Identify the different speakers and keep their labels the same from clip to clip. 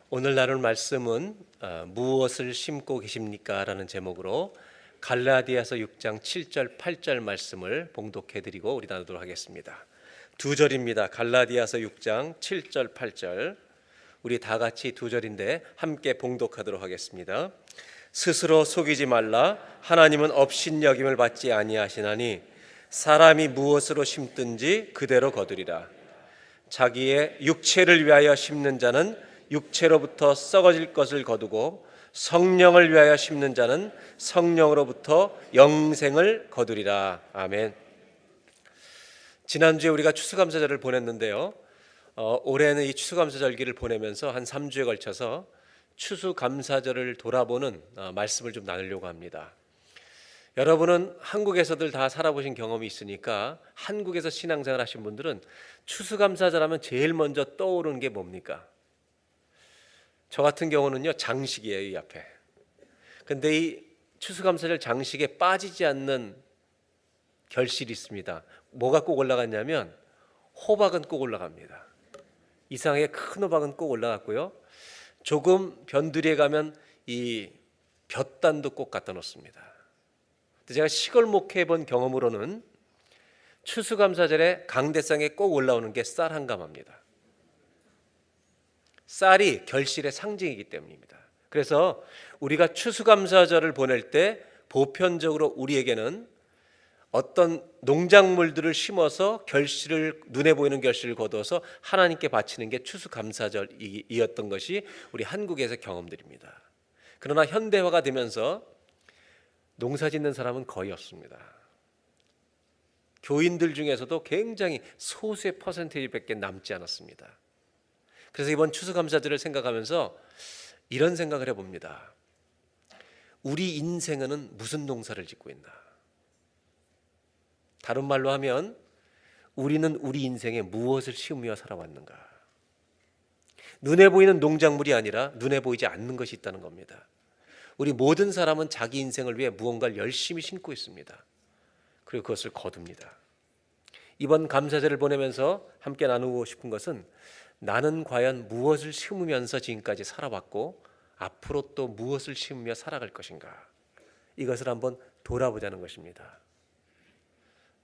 Speaker 1: 오늘 나눌 말씀은 무엇을 심고 계십니까? 라는 제목으로 갈라디아서 6장 7절 8절 말씀을 봉독해 드리고 우리 나누도록 하겠습니다. 두 절입니다. 갈라디아서 6장 7절 8절 우리 다 같이 두 절인데 함께 봉독하도록 하겠습니다. 스스로 속이지 말라. 하나님은 업신여김을 받지 아니하시나니 사람이 무엇으로 심든지 그대로 거두리라. 자기의 육체를 위하여 심는 자는 육체로부터 썩어질 것을 거두고 성령을 위하여 심는 자는 성령으로부터 영생을 거두리라. 아멘. 지난주에 우리가 추수감사절을 보냈는데요. 올해는 이 추수감사절기를 보내면서 한 3주에 걸쳐서 추수감사절을 돌아보는 말씀을 좀 나누려고 합니다. 여러분은 한국에서들 다 살아보신 경험이 있으니까 한국에서 신앙생활 하신 분들은 추수감사절 하면 제일 먼저 떠오르는 게 뭡니까? 저 같은 경우는요, 장식이에요. 이 앞에. 근데 이 추수감사절 장식에 빠지지 않는 결실이 있습니다. 뭐가 꼭 올라갔냐면 호박은 꼭 올라갑니다. 이상하게 큰 호박은 꼭 올라갔고요, 조금 변두리에 가면 이 볕단도 꼭 갖다 놓습니다. 근데 제가 시골 목회해 본 경험으로는 추수감사절에 강대상에 꼭 올라오는 게 쌀 한 가마입니다. 쌀이 결실의 상징이기 때문입니다. 그래서 우리가 추수감사절을 보낼 때 보편적으로 우리에게는 어떤 농작물들을 심어서 결실을, 눈에 보이는 결실을 거두어서 하나님께 바치는 게 추수감사절이었던 것이 우리 한국에서 경험들입니다. 그러나 현대화가 되면서 농사 짓는 사람은 거의 없습니다. 교인들 중에서도 굉장히 소수의 퍼센테이지밖에 남지 않았습니다. 그래서 이번 추수감사절을 생각하면서 이런 생각을 해봅니다. 우리 인생에는 무슨 농사를 짓고 있나? 다른 말로 하면 우리는 우리 인생에 무엇을 심으며 살아왔는가? 눈에 보이는 농작물이 아니라 눈에 보이지 않는 것이 있다는 겁니다. 우리 모든 사람은 자기 인생을 위해 무언가를 열심히 심고 있습니다. 그리고 그것을 거둡니다. 이번 감사절을 보내면서 함께 나누고 싶은 것은 나는 과연 무엇을 심으면서 지금까지 살아왔고 앞으로 또 무엇을 심으며 살아갈 것인가? 이것을 한번 돌아보자는 것입니다.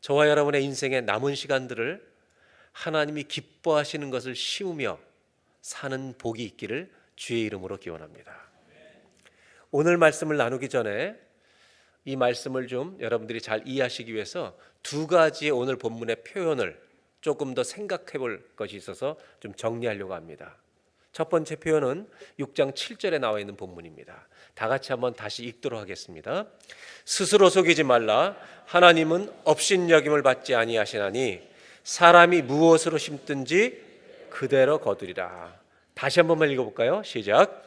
Speaker 1: 저와 여러분의 인생의 남은 시간들을 하나님이 기뻐하시는 것을 심으며 사는 복이 있기를 주의 이름으로 기원합니다. 오늘 말씀을 나누기 전에 이 말씀을 좀 여러분들이 잘 이해하시기 위해서 두 가지의 오늘 본문의 표현을 조금 더 생각해 볼 것이 있어서 좀 정리하려고 합니다. 첫 번째 표현은 6장 7절에 나와 있는 본문입니다. 다 같이 한번 다시 읽도록 하겠습니다. 스스로 속이지 말라. 하나님은 업신여김을 받지 아니하시나니 사람이 무엇으로 심든지 그대로 거두리라. 다시 한 번만 읽어볼까요? 시작.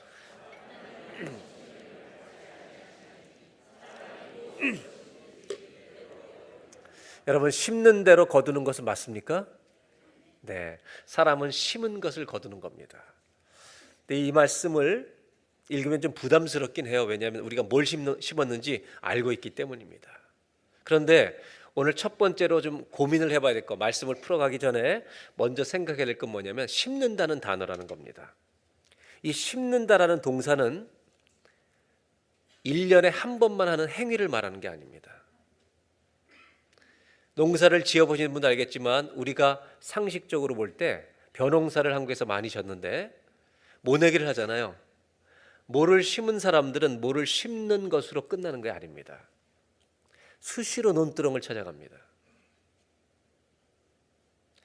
Speaker 1: 여러분, 심는 대로 거두는 것은 맞습니까? 네, 사람은 심은 것을 거두는 겁니다. 근데 이 말씀을 읽으면 좀 부담스럽긴 해요. 왜냐하면 우리가 뭘 심었는지 알고 있기 때문입니다. 그런데 오늘 첫 번째로 좀 고민을 해봐야 될 거, 말씀을 풀어가기 전에 먼저 생각해야 될 건 뭐냐면 심는다는 단어라는 겁니다. 이 심는다라는 동사는 1년에 한 번만 하는 행위를 말하는 게 아닙니다. 농사를 지어보시는 분도 알겠지만 우리가 상식적으로 볼 때 벼농사를 한국에서 많이 졌는데 모내기를 하잖아요. 모를 심은 사람들은 모를 심는 것으로 끝나는 게 아닙니다. 수시로 논두렁을 찾아갑니다.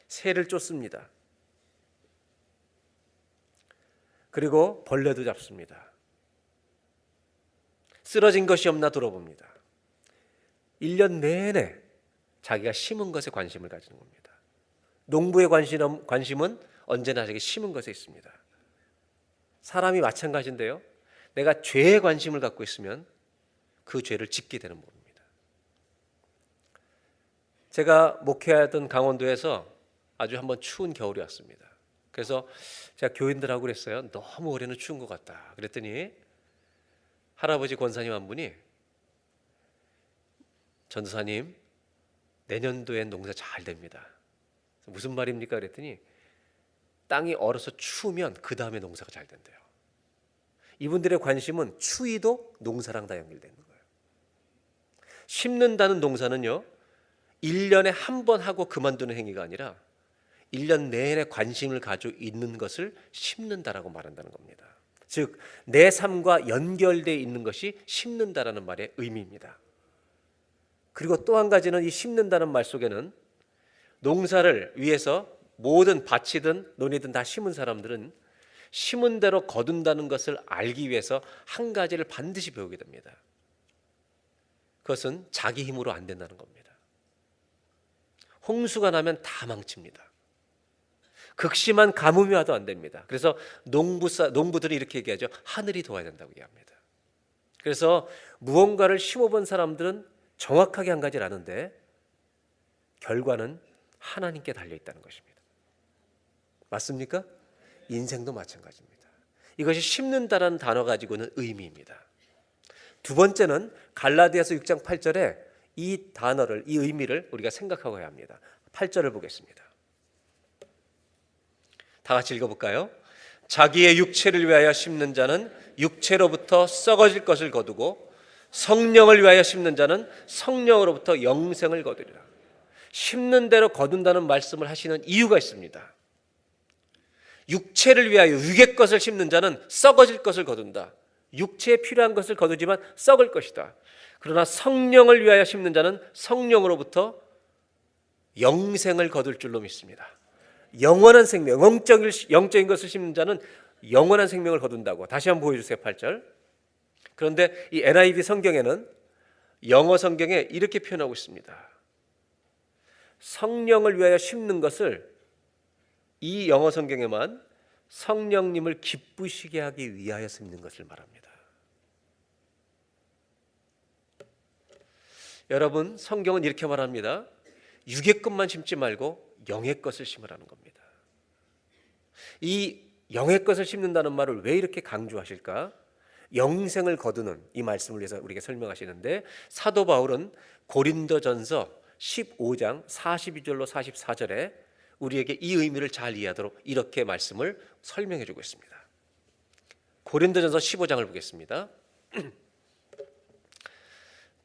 Speaker 1: 새를 쫓습니다. 그리고 벌레도 잡습니다. 쓰러진 것이 없나 돌아봅니다. 1년 내내 자기가 심은 것에 관심을 가지는 겁니다. 농부의 관심은 언제나 자기 심은 것에 있습니다. 사람이 마찬가지인데요. 내가 죄에 관심을 갖고 있으면 그 죄를 짓게 되는 법입니다. 제가 목회하던 강원도에서 아주 한번 추운 겨울이 왔습니다. 그래서 제가 교인들하고 그랬어요. 너무 올해는 추운 것 같다. 그랬더니 할아버지 권사님 한 분이 전도사님, 내년도엔 농사 잘 됩니다. 무슨 말입니까? 그랬더니 땅이 얼어서 추우면 그 다음에 농사가 잘 된대요. 이분들의 관심은 추위도 농사랑 다 연결되는 거예요. 심는다는 농사는요, 1년에 한 번 하고 그만두는 행위가 아니라 1년 내내 관심을 가지고 있는 것을 심는다라고 말한다는 겁니다. 즉, 내 삶과 연결되어 있는 것이 심는다라는 말의 의미입니다. 그리고 또 한 가지는 이 심는다는 말 속에는 농사를 위해서 모든 밭이든 논이든 다 심은 사람들은 심은 대로 거둔다는 것을 알기 위해서 한 가지를 반드시 배우게 됩니다. 그것은 자기 힘으로 안 된다는 겁니다. 홍수가 나면 다 망칩니다. 극심한 가뭄이 와도 안 됩니다. 그래서 농부들이 이렇게 얘기하죠. 하늘이 도와야 된다고 얘기합니다. 그래서 무언가를 심어본 사람들은 정확하게 한 가지를 아는데 결과는 하나님께 달려있다는 것입니다. 맞습니까? 인생도 마찬가지입니다. 이것이 심는다라는 단어 가지고는 의미입니다. 두 번째는 갈라디아서 6장 8절에 이 단어를, 이 의미를 우리가 생각하고 해야 합니다. 8절을 보겠습니다. 다 같이 읽어볼까요? 자기의 육체를 위하여 심는 자는 육체로부터 썩어질 것을 거두고 성령을 위하여 심는 자는 성령으로부터 영생을 거두리라. 심는 대로 거둔다는 말씀을 하시는 이유가 있습니다. 육체를 위하여 육의 것을 심는 자는 썩어질 것을 거둔다. 육체에 필요한 것을 거두지만 썩을 것이다. 그러나 성령을 위하여 심는 자는 성령으로부터 영생을 거둘 줄로 믿습니다. 영원한 생명, 영적인 것을 심는 자는 영원한 생명을 거둔다고. 다시 한번 보여주세요. 8절. 그런데 이 NIV 성경에는, 영어 성경에 이렇게 표현하고 있습니다. 성령을 위하여 심는 것을 이 영어 성경에만 성령님을 기쁘시게 하기 위하여 심는 것을 말합니다. 여러분, 성경은 이렇게 말합니다. 육의 것만 심지 말고 영의 것을 심으라는 겁니다. 이 영의 것을 심는다는 말을 왜 이렇게 강조하실까? 영생을 거두는 이 말씀을 위해서 우리에게 설명하시는데, 사도 바울은 고린도전서 15장 42절로 44절에 우리에게 이 의미를 잘 이해하도록 이렇게 말씀을 설명해 주고 있습니다. 고린도전서 15장을 보겠습니다.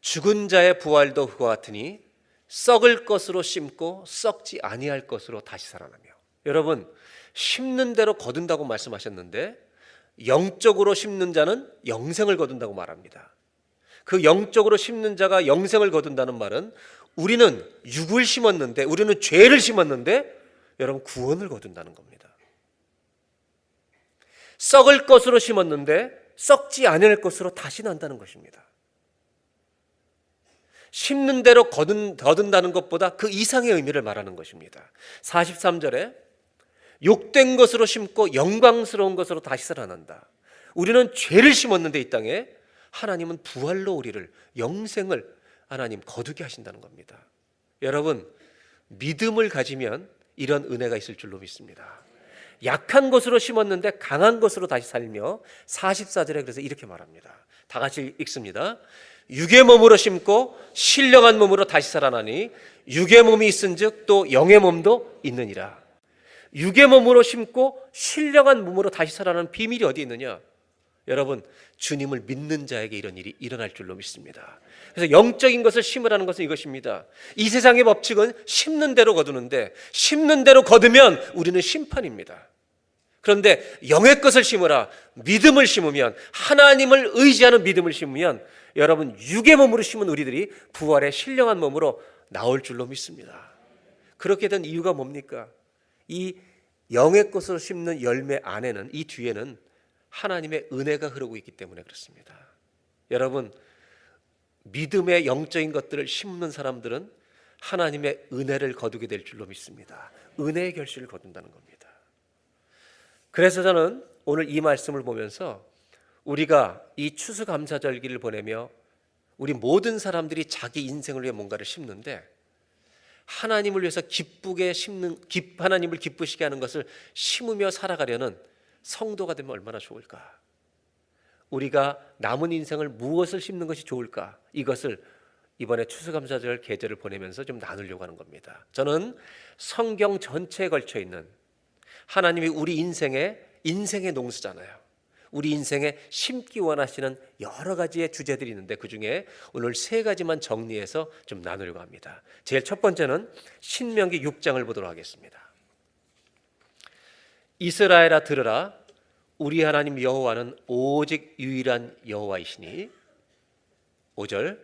Speaker 1: 죽은 자의 부활도 그와 같으니 썩을 것으로 심고 썩지 아니할 것으로 다시 살아나며. 여러분, 심는 대로 거둔다고 말씀하셨는데 영적으로 심는 자는 영생을 거둔다고 말합니다. 그 영적으로 심는 자가 영생을 거둔다는 말은 우리는 육을 심었는데, 우리는 죄를 심었는데 여러분 구원을 거둔다는 겁니다. 썩을 것으로 심었는데 썩지 않을 것으로 다시 난다는 것입니다. 심는 대로 거둔다는 것보다 그 이상의 의미를 말하는 것입니다. 43절에 욕된 것으로 심고 영광스러운 것으로 다시 살아난다. 우리는 죄를 심었는데 이 땅에 하나님은 부활로 우리를, 영생을 하나님 거두게 하신다는 겁니다. 여러분, 믿음을 가지면 이런 은혜가 있을 줄로 믿습니다. 약한 것으로 심었는데 강한 것으로 다시 살며, 44절에 그래서 이렇게 말합니다. 다 같이 읽습니다. 육의 몸으로 심고 신령한 몸으로 다시 살아나니 육의 몸이 있은즉 또 영의 몸도 있느니라. 육의 몸으로 심고 신령한 몸으로 다시 살아나는 비밀이 어디 있느냐? 여러분, 주님을 믿는 자에게 이런 일이 일어날 줄로 믿습니다. 그래서 영적인 것을 심으라는 것은 이것입니다. 이 세상의 법칙은 심는 대로 거두는데, 심는 대로 거두면 우리는 심판입니다. 그런데 영의 것을 심으라, 믿음을 심으면, 하나님을 의지하는 믿음을 심으면 여러분, 육의 몸으로 심은 우리들이 부활의 신령한 몸으로 나올 줄로 믿습니다. 그렇게 된 이유가 뭡니까? 이 영의 것으로 심는 열매 안에는, 이 뒤에는 하나님의 은혜가 흐르고 있기 때문에 그렇습니다. 여러분, 믿음의 영적인 것들을 심는 사람들은 하나님의 은혜를 거두게 될 줄로 믿습니다. 은혜의 결실을 거둔다는 겁니다. 그래서 저는 오늘 이 말씀을 보면서 우리가 이 추수감사절기를 보내며 우리 모든 사람들이 자기 인생을 위해 뭔가를 심는데, 하나님을 위해서 기쁘게 심는, 하나님을 기쁘시게 하는 것을 심으며 살아가려는 성도가 되면 얼마나 좋을까? 우리가 남은 인생을 무엇을 심는 것이 좋을까? 이것을 이번에 추수감사절 계절을 보내면서 좀 나누려고 하는 겁니다. 저는 성경 전체에 걸쳐 있는 하나님이 우리 인생의 농사잖아요. 우리 인생에 심기 원하시는 여러 가지의 주제들이 있는데 그중에 오늘 3가지만 정리해서 좀 나누려고 합니다. 제일 첫 번째는 신명기 6장을 보도록 하겠습니다. 이스라엘아 들으라, 우리 하나님 여호와는 오직 유일한 여호와이시니 5절,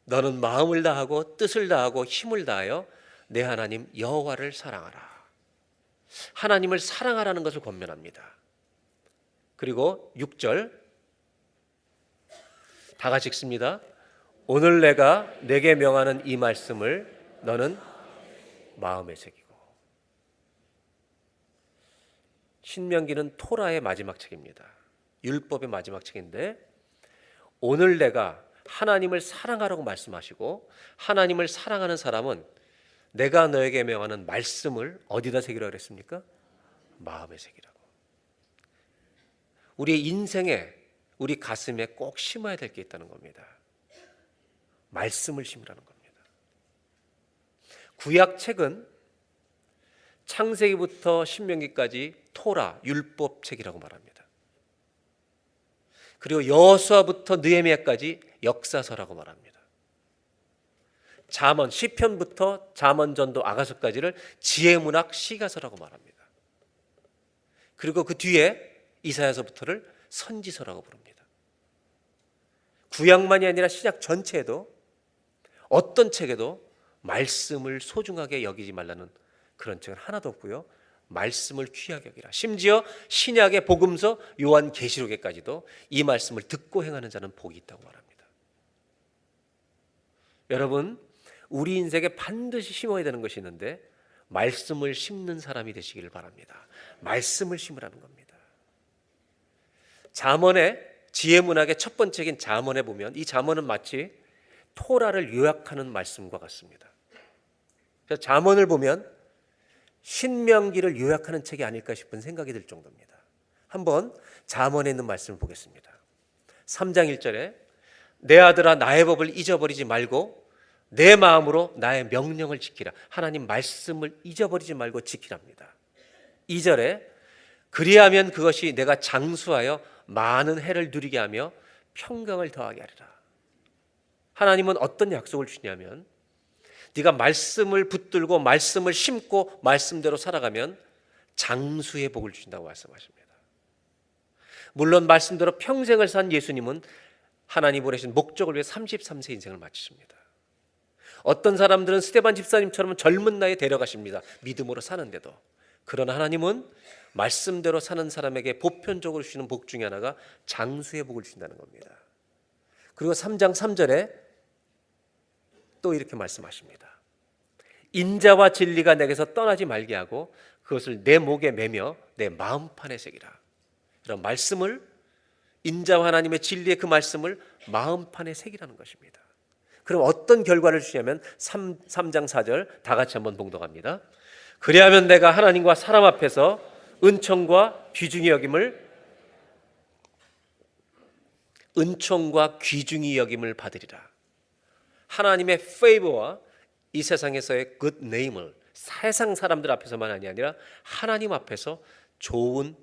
Speaker 1: 너는 마음을 다하고 뜻을 다하고 힘을 다하여 내 하나님 여호와를 사랑하라. 하나님을 사랑하라는 것을 권면합니다. 그리고 6절 다 같이 읽습니다. 오늘 내가 내게 명하는 이 말씀을 너는 마음에 새기고. 신명기는 토라의 마지막 책입니다. 율법의 마지막 책인데 오늘 내가 하나님을 사랑하라고 말씀하시고 하나님을 사랑하는 사람은 내가 너에게 명하는 말씀을 어디다 새기라고 그랬습니까? 마음에 새기라고. 우리의 인생에 우리 가슴에 꼭 심어야 될 게 있다는 겁니다. 말씀을 심으라는 겁니다. 구약책은 창세기부터 신명기까지 토라, 율법책이라고 말합니다. 그리고 여호수아부터 느헤미야까지 역사서라고 말합니다. 잠언, 시편부터 잠언전도, 아가서까지를 지혜문학, 시가서라고 말합니다. 그리고 그 뒤에 이사야서부터를 선지서라고 부릅니다. 구약만이 아니라 신약 전체에도 어떤 책에도 말씀을 소중하게 여기지 말라는 그런 책은 하나도 없고요. 말씀을 귀하게 여기라. 심지어 신약의 복음서 요한계시록에까지도 이 말씀을 듣고 행하는 자는 복이 있다고 말합니다. 여러분, 우리 인생에 반드시 심어야 되는 것이 있는데 말씀을 심는 사람이 되시기를 바랍니다. 말씀을 심으라는 겁니다. 잠언의 지혜문학의 첫 번째 책인 잠언에 보면 이 잠언은 마치 토라를 요약하는 말씀과 같습니다. 그래서 잠언을 보면 신명기를 요약하는 책이 아닐까 싶은 생각이 들 정도입니다. 한번 잠언에 있는 말씀을 보겠습니다. 3장 1절에 내 아들아 나의 법을 잊어버리지 말고 내 마음으로 나의 명령을 지키라. 하나님 말씀을 잊어버리지 말고 지키랍니다. 2절에 그리하면 그것이 내가 장수하여 많은 해를 누리게 하며 평강을 더하게 하리라. 하나님은 어떤 약속을 주냐면 네가 말씀을 붙들고 말씀을 심고 말씀대로 살아가면 장수의 복을 주신다고 말씀하십니다. 물론 말씀대로 평생을 산 예수님은 하나님 보내신 목적을 위해 33세 인생을 마치십니다. 어떤 사람들은 스데반 집사님처럼 젊은 나이에 데려가십니다. 믿음으로 사는데도. 그러나 하나님은 말씀대로 사는 사람에게 보편적으로 주시는 복 중에 하나가 장수의 복을 주신다는 겁니다. 그리고 3장 3절에 또 이렇게 말씀하십니다. 인자와 진리가 내게서 떠나지 말게 하고 그것을 내 목에 매며 내 마음판에 새기라. 이런 말씀을, 인자와 하나님의 진리의 그 말씀을 마음판에 새기라는 것입니다. 그럼 어떤 결과를 주냐면 3장 4절 다 같이 한번 봉독합니다. 그리하면 내가 하나님과 사람 앞에서 은총과 귀중히 여김을 받으리라. 하나님의 페이버와 이 세상에서의 good name을 세상 사람들 앞에서만 아니라 하나님 앞에서 좋은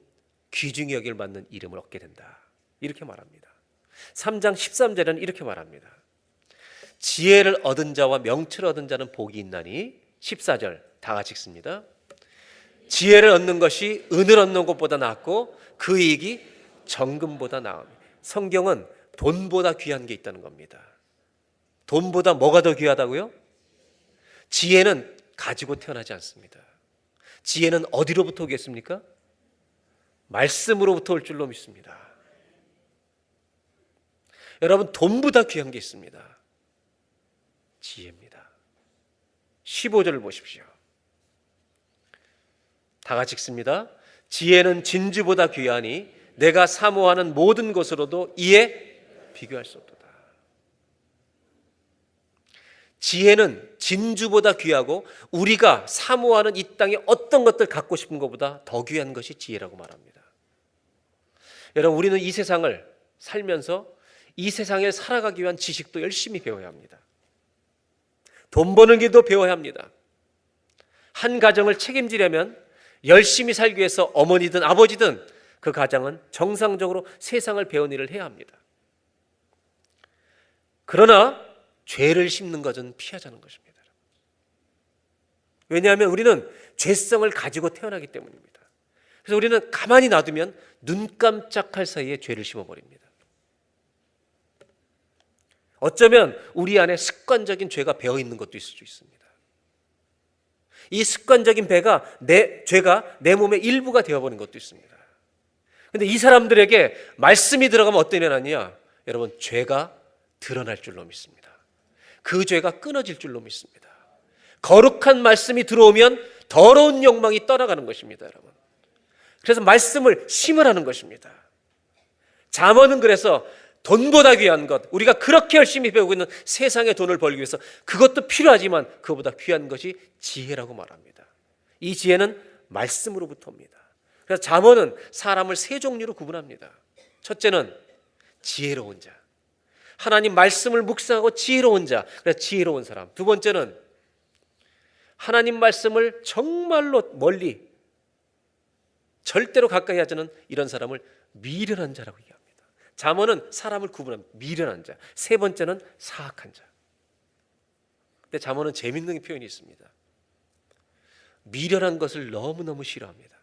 Speaker 1: 귀중히 여김을 받는 이름을 얻게 된다. 이렇게 말합니다. 3장 13절에는 이렇게 말합니다. 지혜를 얻은 자와 명철을 얻은 자는 복이 있나니 14절 다 같이 읽습니다. 지혜를 얻는 것이 은을 얻는 것보다 낫고 그 이익이 정금보다 나으니. 성경은 돈보다 귀한 게 있다는 겁니다. 돈보다 뭐가 더 귀하다고요? 지혜는 가지고 태어나지 않습니다. 지혜는 어디로부터 오겠습니까? 말씀으로부터 올 줄로 믿습니다. 여러분, 돈보다 귀한 게 있습니다. 지혜입니다. 15절을 보십시오. 다 같이 읽습니다. 지혜는 진주보다 귀하니 내가 사모하는 모든 것으로도 이에 비교할 수 없도다. 지혜는 진주보다 귀하고 우리가 사모하는 이 땅에 어떤 것들 갖고 싶은 것보다 더 귀한 것이 지혜라고 말합니다. 여러분, 우리는 이 세상을 살면서 이 세상에 살아가기 위한 지식도 열심히 배워야 합니다. 돈 버는 길도 배워야 합니다. 한 가정을 책임지려면 열심히 살기 위해서 어머니든 아버지든 그 가장은 정상적으로 세상을 배운 일을 해야 합니다. 그러나 죄를 심는 것은 피하자는 것입니다. 왜냐하면 우리는 죄성을 가지고 태어나기 때문입니다. 그래서 우리는 가만히 놔두면 눈 깜짝할 사이에 죄를 심어버립니다. 어쩌면 우리 안에 습관적인 죄가 배어있는 것도 있을 수 있습니다. 이 습관적인 죄가 내 몸의 일부가 되어버린 것도 있습니다. 그런데 이 사람들에게 말씀이 들어가면 어떤 일이 일어나냐? 여러분, 죄가 드러날 줄로 믿습니다. 그 죄가 끊어질 줄로 믿습니다. 거룩한 말씀이 들어오면 더러운 욕망이 떠나가는 것입니다, 여러분. 그래서 말씀을 심으라는 것입니다. 잠언은 그래서 돈보다 귀한 것, 우리가 그렇게 열심히 배우고 있는 세상의 돈을 벌기 위해서 그것도 필요하지만 그것보다 귀한 것이 지혜라고 말합니다. 이 지혜는 말씀으로부터 옵니다. 그래서 잠언은 사람을 세 종류로 구분합니다. 첫째는 지혜로운 자, 하나님 말씀을 묵상하고 지혜로운 자, 그래서 지혜로운 사람. 두 번째는 하나님 말씀을 정말로 멀리 절대로 가까이 하지 않는 이런 사람을 미련한 자라고 얘기합니다. 잠언은 사람을 구분합니다. 미련한 자. 세 번째는 사악한 자. 근데 잠언은 재밌는 표현이 있습니다. 미련한 것을 너무너무 싫어합니다.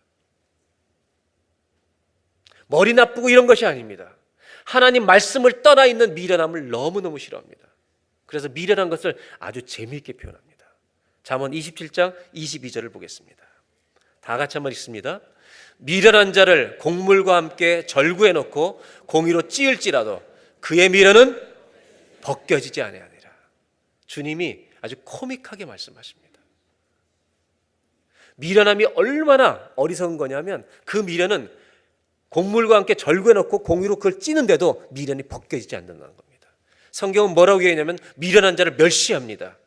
Speaker 1: 머리 나쁘고 이런 것이 아닙니다. 하나님 말씀을 떠나 있는 미련함을 너무너무 싫어합니다. 그래서 미련한 것을 아주 재미있게 표현합니다. 잠언 27장 22절을 보겠습니다. 다 같이 한번 읽습니다. 미련한 자를 곡물과 함께 절구해 놓고 공의로 찌을지라도 그의 미련은 벗겨지지 아니하니라. 주님이 아주 코믹하게 말씀하십니다. 미련함이 얼마나 어리석은 거냐면 그 미련은 곡물과 함께 절구해 놓고 공의로 그걸 찌는데도 미련이 벗겨지지 않는다는 겁니다. 성경은 뭐라고 얘기하냐면 미련한 자를 멸시합니다.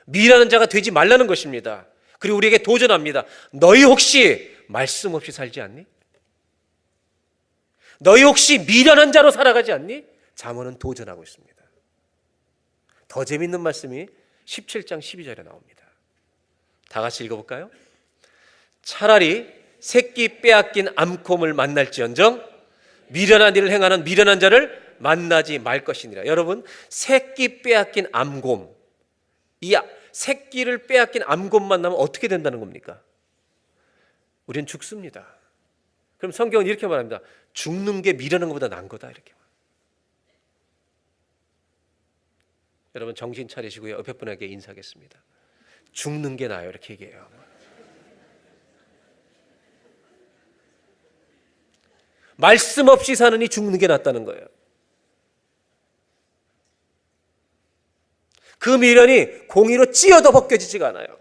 Speaker 1: 미련한 자가 되지 말라는 것입니다. 그리고 우리에게 도전합니다. 너희 혹시 말씀 없이 살지 않니? 너희 혹시 미련한 자로 살아가지 않니? 잠언은 도전하고 있습니다. 더 재밌는 말씀이 17장 12절에 나옵니다. 다 같이 읽어볼까요? 차라리 새끼 빼앗긴 암곰을 만날지언정 미련한 일을 행하는 미련한 자를 만나지 말 것이니라. 여러분, 새끼 빼앗긴 암곰, 이 새끼를 빼앗긴 암곰 만나면 어떻게 된다는 겁니까? 우리는 죽습니다. 그럼 성경은 이렇게 말합니다. 죽는 게 미련한 것보다 나은 거다, 이렇게. 여러분, 정신 차리시고요. 옆에 분에게 인사하겠습니다. 죽는 게 나아요, 이렇게 얘기해요. 말씀 없이 사느니 죽는 게 낫다는 거예요. 그 미련이 공의로 찧어도 벗겨지지가 않아요.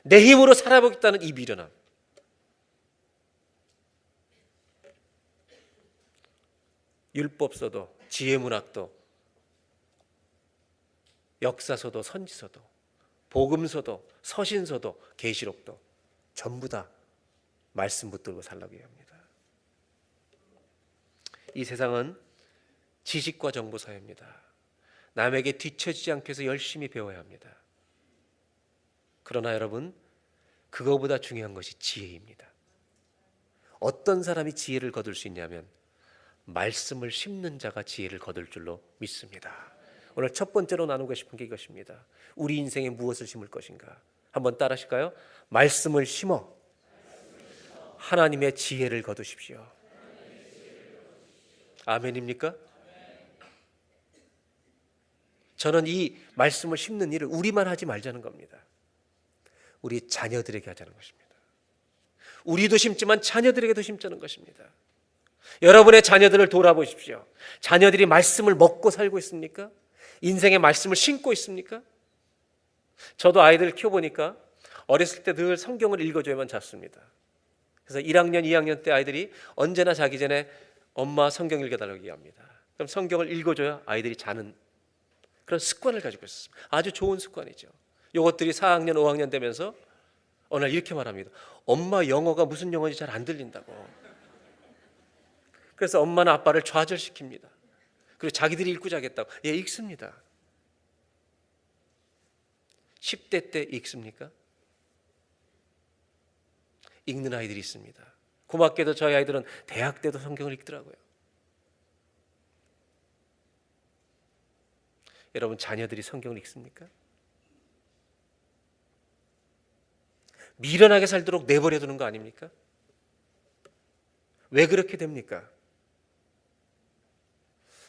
Speaker 1: 내 힘으로 살아보겠다는 이 미련함. 율법서도 지혜문학도 역사서도 선지서도 복음서도 서신서도 계시록도 전부 다 말씀 붙들고 살라고 합니다. 이 세상은 지식과 정보 사회입니다. 남에게 뒤처지지 않기 위해서 열심히 배워야 합니다. 그러나 여러분, 그거보다 중요한 것이 지혜입니다. 어떤 사람이 지혜를 거둘 수 있냐면 말씀을 심는 자가 지혜를 거둘 줄로 믿습니다. 오늘 첫 번째로 나누고 싶은 게 이것입니다. 우리 인생에 무엇을 심을 것인가? 한번 따라 하실까요? 말씀을 심어 하나님의 지혜를 거두십시오. 아멘입니까? 저는 이 말씀을 심는 일을 우리만 하지 말자는 겁니다. 우리 자녀들에게 하자는 것입니다. 우리도 심지만 자녀들에게도 심자는 것입니다. 여러분의 자녀들을 돌아보십시오. 자녀들이 말씀을 먹고 살고 있습니까? 인생의 말씀을 심고 있습니까? 저도 아이들을 키워보니까 어렸을 때 늘 성경을 읽어줘야만 잤습니다. 그래서 1학년, 2학년 때 아이들이 언제나 자기 전에 엄마 성경 읽어달라고 얘기합니다. 그럼 성경을 읽어줘야 아이들이 자는 그런 습관을 가지고 있었습니다. 아주 좋은 습관이죠. 이것들이 4학년, 5학년 되면서 어느 날 이렇게 말합니다. 엄마 영어가 무슨 영어인지 잘 안 들린다고. 그래서 엄마는 아빠를 좌절시킵니다. 그리고 자기들이 읽고 자겠다고. 예, 읽습니다. 10대 때 읽습니까? 읽는 아이들이 있습니다. 고맙게도 저희 아이들은 대학 때도 성경을 읽더라고요. 여러분, 자녀들이 성경을 읽습니까? 미련하게 살도록 내버려 두는 거 아닙니까? 왜 그렇게 됩니까?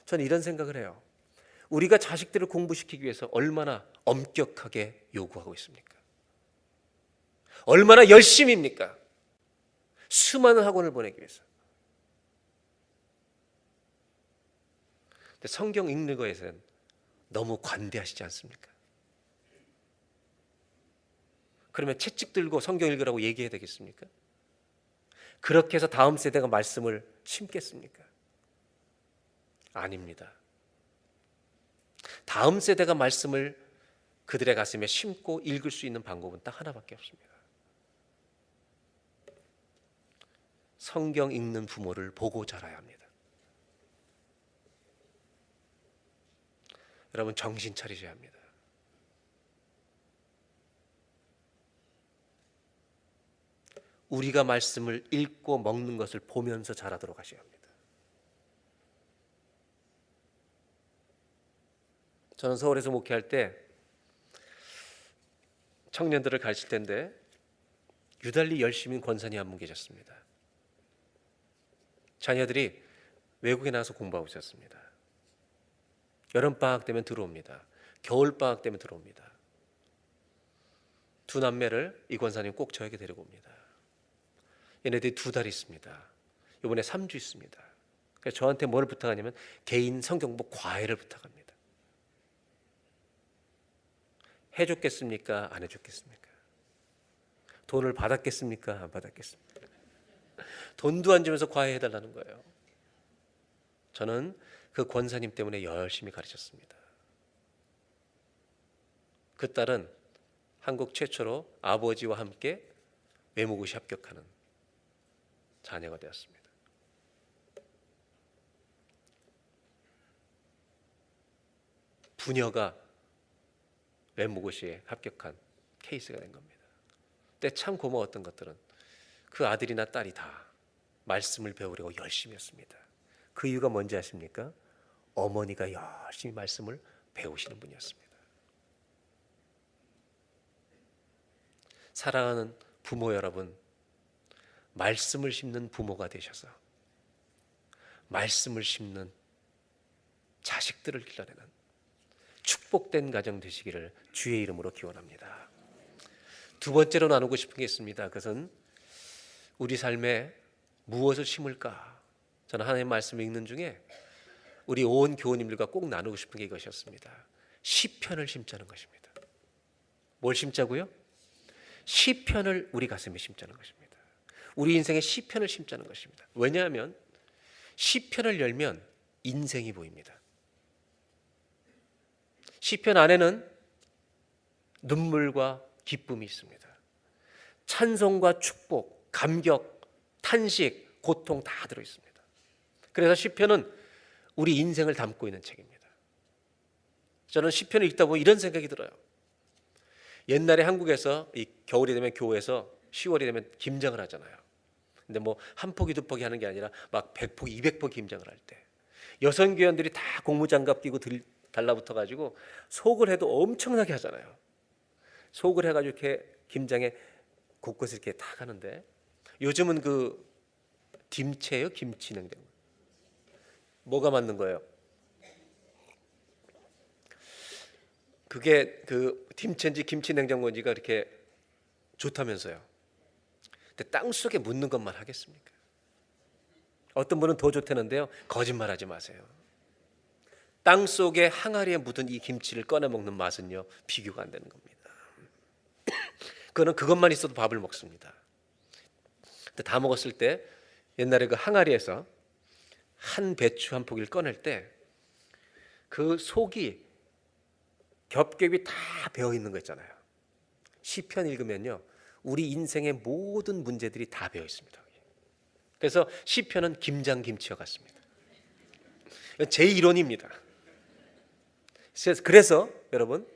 Speaker 1: 저는 이런 생각을 해요. 우리가 자식들을 공부시키기 위해서 얼마나 엄격하게 요구하고 있습니까? 얼마나 열심입니까? 수많은 학원을 보내기 위해서. 근데 성경 읽는 거에서는 너무 관대하시지 않습니까? 그러면 채찍 들고 성경 읽으라고 얘기해야 되겠습니까? 그렇게 해서 다음 세대가 말씀을 심겠습니까? 아닙니다. 다음 세대가 말씀을 그들의 가슴에 심고 읽을 수 있는 방법은 딱 하나밖에 없습니다. 성경 읽는 부모를 보고 자라야 합니다. 여러분, 정신 차리셔야 합니다. 우리가 말씀을 읽고 먹는 것을 보면서 자라도록 하셔야 합니다. 저는 서울에서 목회할 때 청년들을 가르칠 텐데 유달리 열심인 권사님 한 분 계셨습니다. 자녀들이 외국에 나가서 공부하고 있었습니다. 여름방학 되면 들어옵니다. 겨울방학 되면 들어옵니다. 두 남매를 이 권사님 꼭 저에게 데리고 옵니다. 얘네들이 2달 있습니다. 이번에 3주 있습니다. 그래서 저한테 뭘 부탁하냐면 개인 성경부 과외를 부탁합니다. 해줬겠습니까? 안 해줬겠습니까? 돈을 받았겠습니까? 안 받았겠습니까? 돈도 안 주면서 과외해달라는 거예요. 저는 그 권사님 때문에 열심히 가르쳤습니다. 그 딸은 한국 최초로 아버지와 함께 외모고시 합격하는 자녀가 되었습니다. 부녀가 외모고시에 합격한 케이스가 된 겁니다. 근데 참 고마웠던 것들은 그 아들이나 딸이 다 말씀을 배우려고 열심히 했습니다. 그 이유가 뭔지 아십니까? 어머니가 열심히 말씀을 배우시는 분이었습니다. 사랑하는 부모 여러분, 말씀을 심는 부모가 되셔서 말씀을 심는 자식들을 길러내는 축복된 가정 되시기를 주의 이름으로 기원합니다. 두 번째로 나누고 싶은 게 있습니다. 그것은 우리 삶에 무엇을 심을까? 저는 하나님의 말씀을 읽는 중에 우리 온 교우님들과 꼭 나누고 싶은 게 이것이었습니다. 시편을 심자는 것입니다. 뭘 심자고요? 시편을 우리 가슴에 심자는 것입니다. 우리 인생에 시편을 심자는 것입니다. 왜냐하면 시편을 열면 인생이 보입니다. 시편 안에는 눈물과 기쁨이 있습니다. 찬송과 축복, 감격, 탄식, 고통 다 들어 있습니다. 그래서 시편은 우리 인생을 담고 있는 책입니다. 저는 시편을 읽다 보면 이런 생각이 들어요. 옛날에 한국에서 이 겨울이 되면 교회에서 10월이 되면 김장을 하잖아요. 근데 뭐 한 포기 두 포기 하는 게 아니라 막 100포기, 200포기 김장을 할 때 여성교원들이 다 고무장갑 끼고 달라붙어 가지고 속을 해도 엄청나게 하잖아요. 속을 해가지고 이렇게 김장에 곳곳을 이렇게 다 가는데 요즘은 그 김치예요, 김치 냉장고. 뭐가 맞는 거예요? 그게 그 김치인지 김치 냉장고인지가 이렇게 좋다면서요. 근데 땅 속에 묻는 것만 하겠습니까? 어떤 분은 더 좋다는데요. 거짓말하지 마세요. 땅 속에 항아리에 묻은 이 김치를 꺼내 먹는 맛은요 비교가 안 되는 겁니다. 그거는 그것만 있어도 밥을 먹습니다. 근데 다 먹었을 때 옛날에 그 항아리에서 한 배추 한 포기를 꺼낼 때 그 속이 겹겹이 다 배어 있는 거 있잖아요. 시편 읽으면요 우리 인생의 모든 문제들이 다 배어 있습니다. 그래서 시편은 김장김치와 같습니다. 제 이론입니다. 그래서 여러분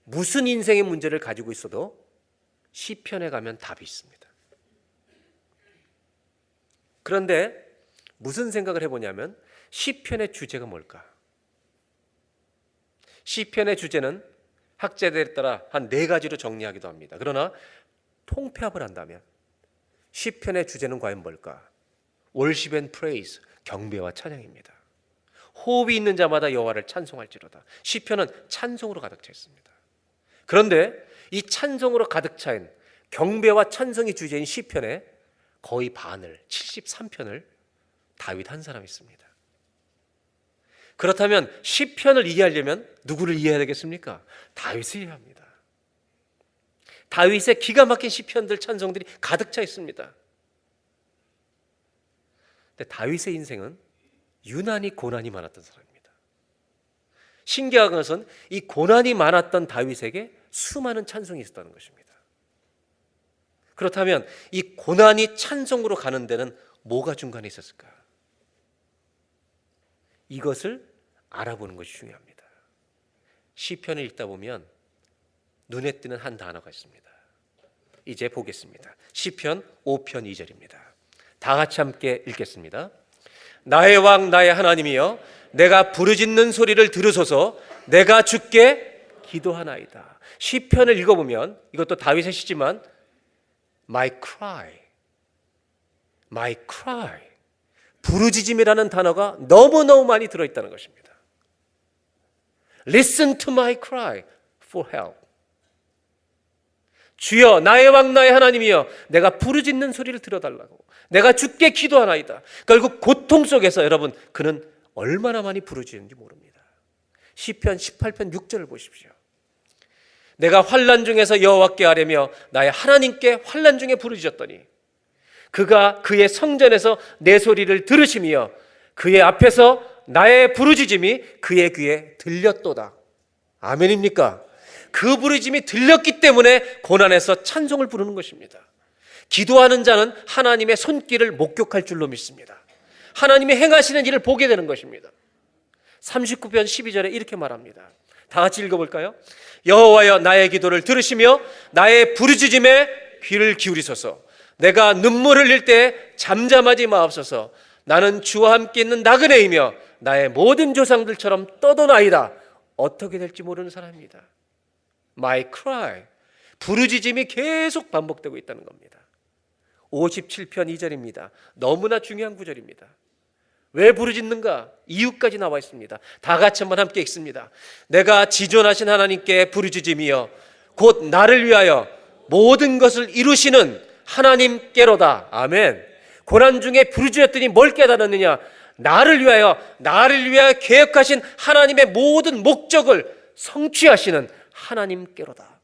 Speaker 1: 무슨 인생의 문제를 가지고 있어도 시편에 가면 답이 있습니다. 그런데 무슨 생각을 해보냐면 시편의 주제가 뭘까? 시편의 주제는 학자들에 따라 한 4가지로 정리하기도 합니다. 그러나 통폐합을 한다면 시편의 주제는 과연 뭘까? Worship and praise, 경배와 찬양입니다. 호흡이 있는 자마다 여호와를 찬송할지로다. 시편은 찬송으로 가득 차 있습니다. 그런데 이 찬송으로 가득 차인 경배와 찬송이 주제인 시편의 거의 반을, 73편을 다윗 한 사람이 씁니다. 그렇다면 시편을 이해하려면 누구를 이해해야 되겠습니까? 다윗을 이해합니다. 다윗의 기가 막힌 시편들, 찬송들이 가득 차 있습니다. 근데 다윗의 인생은 유난히 고난이 많았던 사람입니다. 신기한 것은 이 고난이 많았던 다윗에게 수많은 찬송이 있었다는 것입니다. 그렇다면 이 고난이 찬송으로 가는 데는 뭐가 중간에 있었을까? 이것을 알아보는 것이 중요합니다. 시편을 읽다 보면 눈에 띄는 한 단어가 있습니다. 이제 보겠습니다. 시편 5편 2절입니다. 다 같이 함께 읽겠습니다. 나의 왕 나의 하나님이여 내가 부르짖는 소리를 들으소서. 내가 주께 기도하나이다. 시편을 읽어보면 이것도 다윗의 시지만 My cry, my cry, 부르짖음이라는 단어가 너무너무 많이 들어있다는 것입니다. Listen to my cry for help. 주여 나의 왕 나의 하나님이여 내가 부르짖는 소리를 들어달라고, 내가 주께 기도하나이다. 결국 고통 속에서 여러분 그는 얼마나 많이 부르짖는지 모릅니다. 시편 18편 6절을 보십시오. 내가 환난 중에서 여호와께 아뢰며 나의 하나님께 환난 중에 부르짖었더니 그가 그의 성전에서 내 소리를 들으시며 그의 앞에서 나의 부르짖음이 그의 귀에 들렸도다. 아멘입니까? 그 부르짖음이 들렸기 때문에 고난에서 찬송을 부르는 것입니다. 기도하는 자는 하나님의 손길을 목격할 줄로 믿습니다. 하나님이 행하시는 일을 보게 되는 것입니다. 39편 12절에 이렇게 말합니다. 다 같이 읽어볼까요? 여호와여 나의 기도를 들으시며 나의 부르짖음에 귀를 기울이소서. 내가 눈물을 흘릴 때 잠잠하지 마옵소서. 나는 주와 함께 있는 나그네이며 나의 모든 조상들처럼 떠도나이다. 어떻게 될지 모르는 사람입니다. My cry, 부르짖음이 계속 반복되고 있다는 겁니다. 57편 2절입니다. 너무나 중요한 구절입니다. 왜 부르짖는가? 이유까지 나와 있습니다. 다 같이 한번 함께 읽습니다. 내가 지존하신 하나님께 부르짖음이여 곧 나를 위하여 모든 것을 이루시는 하나님께로다. 아멘. 고난 중에 부르짖었더니 뭘 깨달았느냐? 나를 위하여 계획하신 하나님의 모든 목적을 성취하시는 하나님께로다.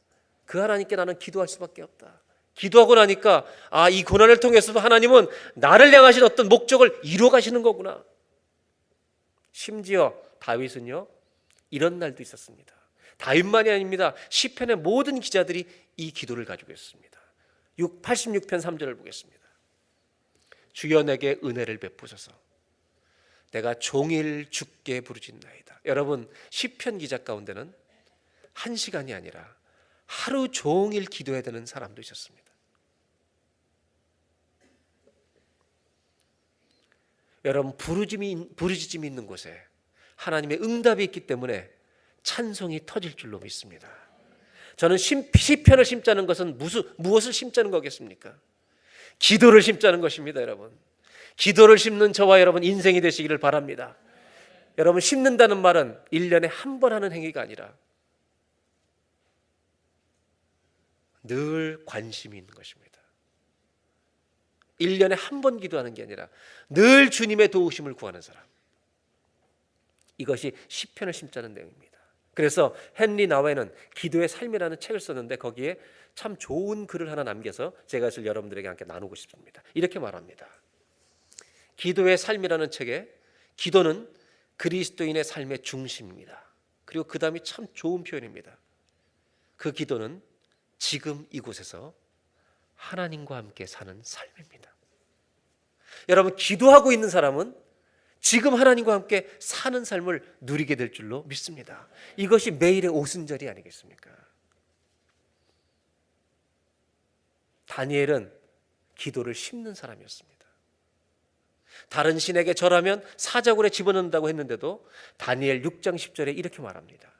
Speaker 1: 그 하나님께 나는 기도할 수밖에 없다. 기도하고 나니까 이 고난을 통해서도 하나님은 나를 향하신 어떤 목적을 이루어 가시는 거구나. 심지어 다윗은요 이런 날도 있었습니다. 다윗만이 아닙니다. 시편의 모든 기자들이 이 기도를 가지고 있습니다. 86편 3절을 보겠습니다. 주여 내게 은혜를 베푸소서. 내가 종일 주께 부르짖나이다. 여러분 시편 기자 가운데는 1시간이 아니라 하루 종일 기도해야 되는 사람도 있었습니다. 여러분 부르짖음이 있는 곳에 하나님의 응답이 있기 때문에 찬송이 터질 줄로 믿습니다. 저는 시편을 심자는 것은 무엇을 심자는 거겠습니까? 기도를 심자는 것입니다. 여러분 기도를 심는 저와 여러분 인생이 되시기를 바랍니다. 여러분 심는다는 말은 1년에 한 번 하는 행위가 아니라 늘 관심이 있는 것입니다. 1년에 한 번 기도하는 게 아니라 늘 주님의 도우심을 구하는 사람. 이것이 시편을 심자는 내용입니다. 그래서 헨리 나웨는 기도의 삶이라는 책을 썼는데 거기에 참 좋은 글을 하나 남겨서 제가 이것을 여러분들에게 함께 나누고 싶습니다. 이렇게 말합니다. 기도의 삶이라는 책에 기도는 그리스도인의 삶의 중심입니다. 그리고 그 다음이 참 좋은 표현입니다. 그 기도는 지금 이곳에서 하나님과 함께 사는 삶입니다. 여러분 기도하고 있는 사람은 지금 하나님과 함께 사는 삶을 누리게 될 줄로 믿습니다. 이것이 매일의 오순절이 아니겠습니까? 다니엘은 기도를 심는 사람이었습니다. 다른 신에게 절하면 사자굴에 집어넣는다고 했는데도 다니엘 6장 10절에 이렇게 말합니다.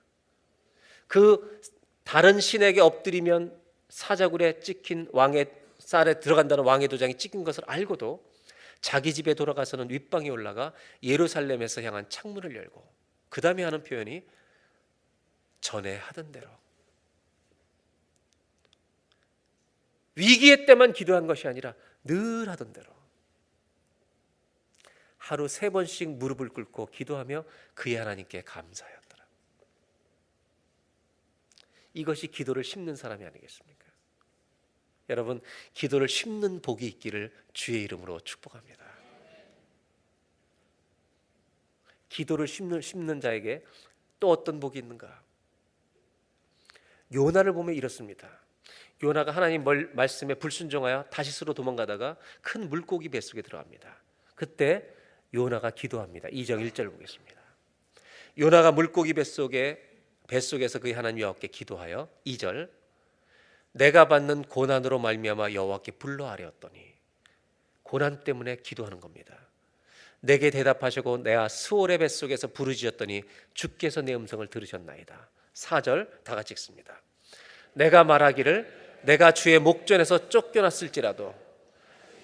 Speaker 1: 그 다른 신에게 엎드리면 사자굴에 찍힌 왕의 쌀에 들어간다는 왕의 도장이 찍힌 것을 알고도 자기 집에 돌아가서는 윗방에 올라가 예루살렘에서 향한 창문을 열고 그 다음에 하는 표현이 전에 하던 대로, 위기의 때만 기도한 것이 아니라 늘 하던 대로 하루 3번씩 무릎을 꿇고 기도하며 그의 하나님께 감사하였더라. 이것이 기도를 심는 사람이 아니겠습니까? 여러분, 기도를 심는 복이 있기를 주의 이름으로 축복합니다. 기도를 심는 자에게 또 어떤 복이 있는가? 요나를 보면 이렇습니다. 요나가 하나님 말씀에 불순종하여 다시스로 도망가다가 큰 물고기 뱃속에 들어갑니다. 그때 요나가 기도합니다. 2장 1절 보겠습니다. 요나가 물고기 뱃속에서 그의 하나님 여호와께 기도하여 2절 내가 받는 고난으로 말미암아 여호와께 불러 아뢰었더니, 고난 때문에 기도하는 겁니다. 내게 대답하시고 내가 스올의 뱃속에서 부르짖었더니 주께서 내 음성을 들으셨나이다. 4절 다 같이 읽습니다. 내가 말하기를 내가 주의 목전에서 쫓겨났을지라도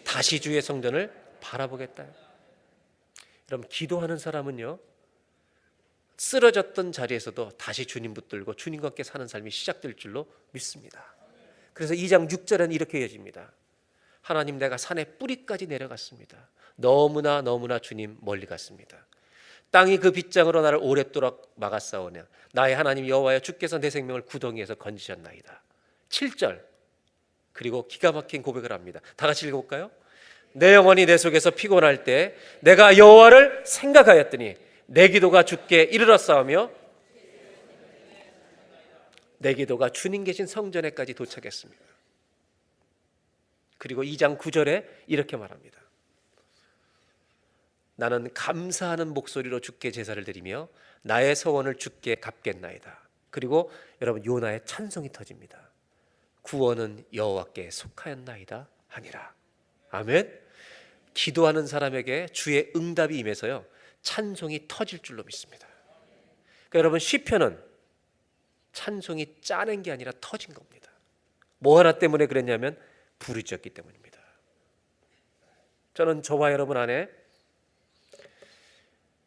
Speaker 1: 다시 주의 성전을 바라보겠다. 여러분, 기도하는 사람은요, 쓰러졌던 자리에서도 다시 주님 붙들고 주님과 함께 사는 삶이 시작될 줄로 믿습니다. 그래서 2장 6절에는 이렇게 이어집니다. 하나님, 내가 산의 뿌리까지 내려갔습니다. 너무나 주님 멀리 갔습니다. 땅이 그 빗장으로 나를 오랫도록 막았사오냐. 나의 하나님 여호와여, 주께서 내 생명을 구덩이에서 건지셨나이다. 7절, 그리고 기가 막힌 고백을 합니다. 다 같이 읽어볼까요? 내 영혼이 내 속에서 피곤할 때 내가 여호와를 생각하였더니 내 기도가 주께 이르렀사오며 내 기도가 주님 계신 성전에까지 도착했습니다. 그리고 2장 9절에 이렇게 말합니다. 나는 감사하는 목소리로 주께 제사를 드리며 나의 서원을 주께 갚겠나이다. 그리고 여러분, 요나의 찬송이 터집니다. 구원은 여호와께 속하였나이다 하니라. 아멘. 기도하는 사람에게 주의 응답이 임해서요, 찬송이 터질 줄로 믿습니다. 그러니까 여러분, 시편은 찬송이 짜낸 게 아니라 터진 겁니다. 뭐 하나 때문에 그랬냐면 부르짖었기 때문입니다. 저는 저와 여러분 안에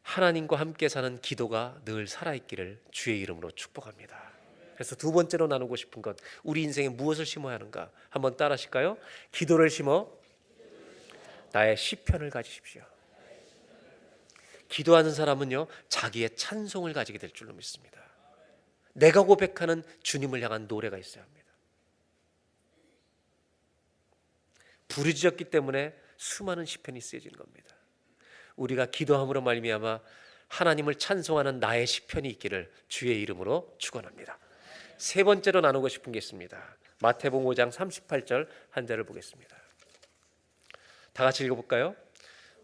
Speaker 1: 하나님과 함께 사는 기도가 늘 살아있기를 주의 이름으로 축복합니다. 그래서 두 번째로 나누고 싶은 것, 우리 인생에 무엇을 심어야 하는가? 한번 따라 하실까요? 기도를 심어 나의 시편을 가지십시오. 기도하는 사람은요, 자기의 찬송을 가지게 될 줄로 믿습니다. 내가 고백하는 주님을 향한 노래가 있어야 합니다. 부르짖었기 때문에 수많은 시편이 쓰여지는 겁니다. 우리가 기도함으로 말미암아 하나님을 찬송하는 나의 시편이 있기를 주의 이름으로 축원합니다. 세 번째로 나누고 싶은 게 있습니다. 마태복음 5장 38절 한 절을 보겠습니다. 다 같이 읽어볼까요?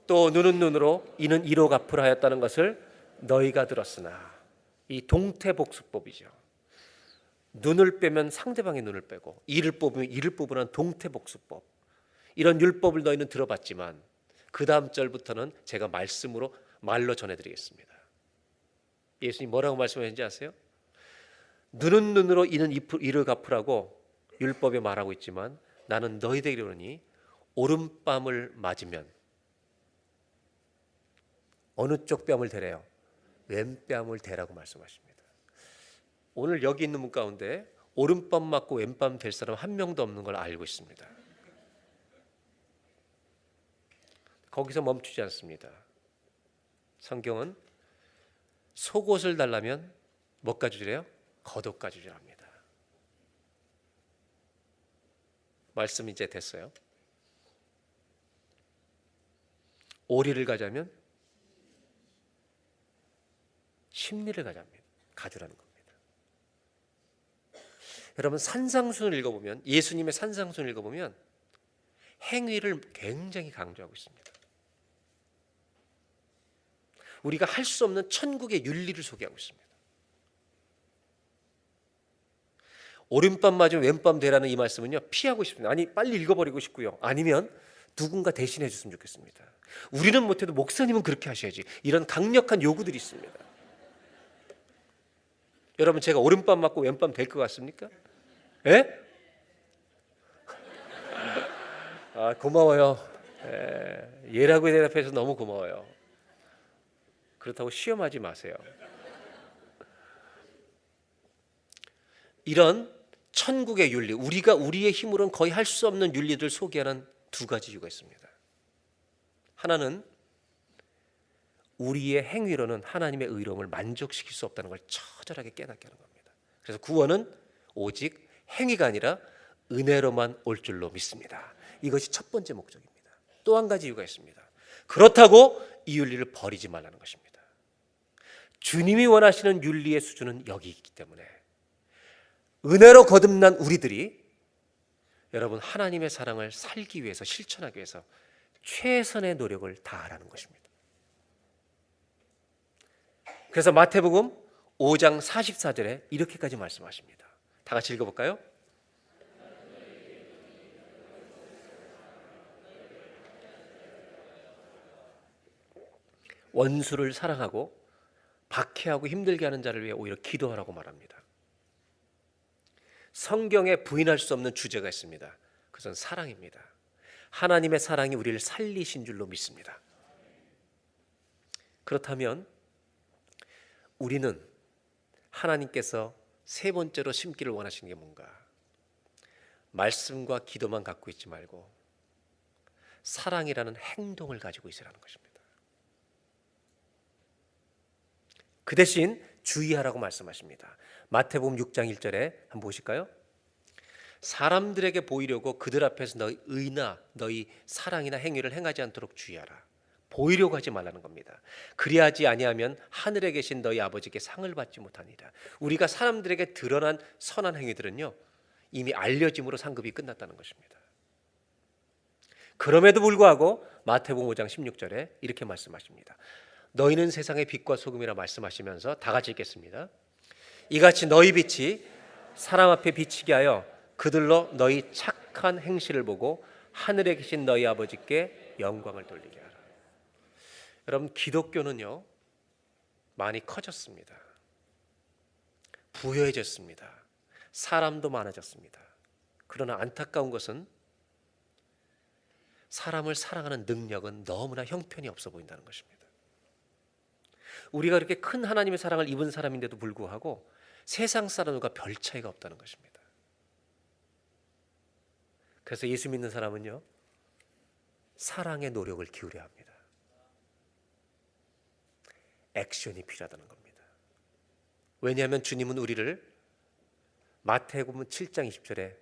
Speaker 1: 또 눈은 눈으로 이는 이로 갚으라 하였다는 것을 너희가 들었으나, 이 동태복수법이죠. 눈을 빼면 상대방의 눈을 빼고 이를 뽑으면 이를 뽑으라는 동태복수법, 이런 율법을 너희는 들어봤지만 그 다음 절부터는 제가 말로 전해드리겠습니다. 예수님 뭐라고 말씀하셨는지 아세요? 눈은 눈으로 이는 이를 갚으라고 율법에 말하고 있지만 나는 너희에게 이르노니 오른뺨을 맞으면 어느 쪽 뺨을 대래요? 왼뺨을 대라고 말씀하십니다. 오늘 여기 있는 분 가운데 오른뺨 맞고 왼뺨 될 사람 한 명도 없는 걸 알고 있습니다. 거기서 멈추지 않습니다. 성경은 속옷을 달라면 뭐까지 주래요? 겉옷까지 주랍니다. 말씀 이제 됐어요. 오리를 가자면 심리를 가주라는 겁니다. 여러분, 산상순을 읽어보면, 예수님의 산상순을 읽어보면 행위를 굉장히 강조하고 있습니다. 우리가 할 수 없는 천국의 윤리를 소개하고 있습니다. 오른밤 맞으면 왼밤 되라는 이 말씀은요, 피하고 싶습니다. 아니, 빨리 읽어버리고 싶고요. 아니면 누군가 대신해 줬으면 좋겠습니다. 우리는 못해도 목사님은 그렇게 하셔야지. 이런 강력한 요구들이 있습니다. 여러분, 제가 오른밤 맞고 왼밤 될 것 같습니까? 예? 아, 고마워요. 예라고 대답해서 너무 고마워요. 그렇다고 시험하지 마세요. 이런 천국의 윤리, 우리가 우리의 힘으로는 거의 할 수 없는 윤리를 소개하는 두 가지 이유가 있습니다. 하나는 우리의 행위로는 하나님의 의로움을 만족시킬 수 없다는 걸 처절하게 깨닫게 하는 겁니다. 그래서 구원은 오직 행위가 아니라 은혜로만 올 줄로 믿습니다. 이것이 첫 번째 목적입니다. 또 한 가지 이유가 있습니다. 그렇다고 이 윤리를 버리지 말라는 것입니다. 주님이 원하시는 윤리의 수준은 여기 있기 때문에 은혜로 거듭난 우리들이 여러분 하나님의 사랑을 살기 위해서 실천하기 위해서 최선의 노력을 다하라는 것입니다. 그래서 마태복음 5장 44절에 이렇게까지 말씀하십니다. 다 같이 읽어볼까요? 원수를 사랑하고 박해하고 힘들게 하는 자를 위해 오히려 기도하라고 말합니다. 성경에 부인할 수 없는 주제가 있습니다. 그것은 사랑입니다. 하나님의 사랑이 우리를 살리신 줄로 믿습니다. 그렇다면 우리는 하나님께서 세 번째로 심기를 원하시는 게 뭔가? 말씀과 기도만 갖고 있지 말고 사랑이라는 행동을 가지고 있으라는 것입니다. 그 대신 주의하라고 말씀하십니다. 마태복음 6장 1절에 한번 보실까요? 사람들에게 보이려고 그들 앞에서 너희 의나 너희 사랑이나 행위를 행하지 않도록 주의하라. 보이려고 하지 말라는 겁니다. 그리하지 아니하면 하늘에 계신 너희 아버지께 상을 받지 못하니라. 우리가 사람들에게 드러난 선한 행위들은요, 이미 알려짐으로 상급이 끝났다는 것입니다. 그럼에도 불구하고 마태복음 5장 16절에 이렇게 말씀하십니다. 너희는 세상의 빛과 소금이라 말씀하시면서 다 같이 읽겠습니다. 이같이 너희 빛이 사람 앞에 비치게 하여 그들로 너희 착한 행실을 보고 하늘에 계신 너희 아버지께 영광을 돌리게 하라. 여러분, 기독교는요 많이 커졌습니다. 부유해졌습니다. 사람도 많아졌습니다. 그러나 안타까운 것은 사람을 사랑하는 능력은 너무나 형편이 없어 보인다는 것입니다. 우리가 그렇게 큰 하나님의 사랑을 입은 사람인데도 불구하고 세상 사람들과 별 차이가 없다는 것입니다. 그래서 예수 믿는 사람은요, 사랑의 노력을 기울여야 합니다. 액션이 필요하다는 겁니다. 왜냐하면 주님은 우리를 마태복음 7장 20절에